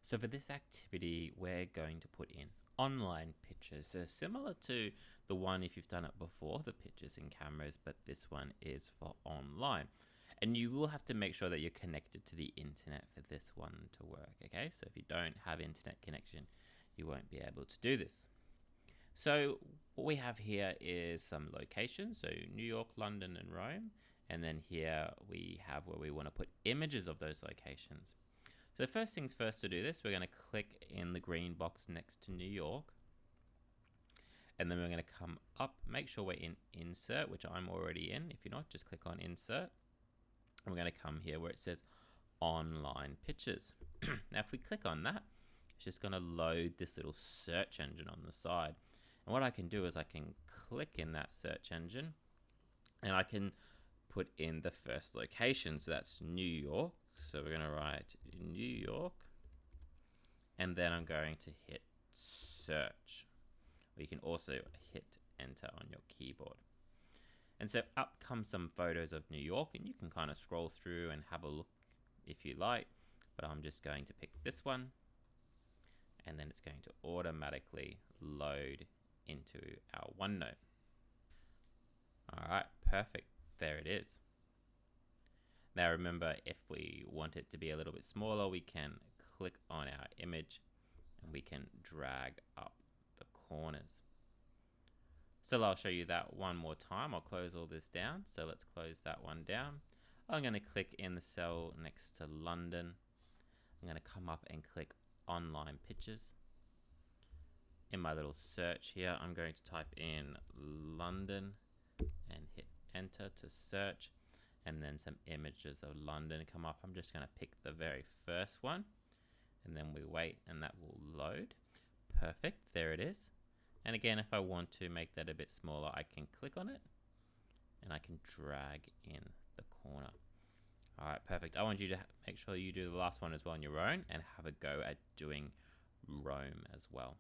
So for this activity, we're going to put in online pictures. So similar to the one if you've done it before, the pictures in cameras, but this one is for online. And you will have to make sure that you're connected to the internet for this one to work, okay? So if you don't have internet connection, you won't be able to do this. So what we have here is some locations, so New York, London, and Rome. And then here we have where we want to put images of those locations. So first things first, to do this, we're going to click in the green box next to New York. And then we're going to come up, make sure we're in Insert, which I'm already in. If you're not, just click on Insert. And we're going to come here where it says Online Pictures. Now, if we click on that, it's just going to load this little search engine on the side. And what I can do is I can click in that search engine and I can put in the first location. So that's New York. So we're going to write New York. And then I'm going to hit search. Or you can also hit enter on your keyboard. And so up come some photos of New York, and you can kind of scroll through and have a look if you like. But I'm just going to pick this one. And then it's going to automatically load into our OneNote. All right, perfect. There it is. Now remember, if we want it to be a little bit smaller, we can click on our image and we can drag up the corners. So I'll show you that one more time. I'll close all this down. So let's close that one down. I'm going to click in the cell next to London. I'm going to come up and click Online Pictures. In my little search here, I'm going to type in London and hit enter to search, and then some images of London come up. I'm just going to pick the very first one, and then we wait and that will load. Perfect, there it is. And again, if I want to make that a bit smaller, I can click on it and I can drag in the corner. All right, perfect. I want you to make sure you do the last one as well on your own and have a go at doing Rome as well.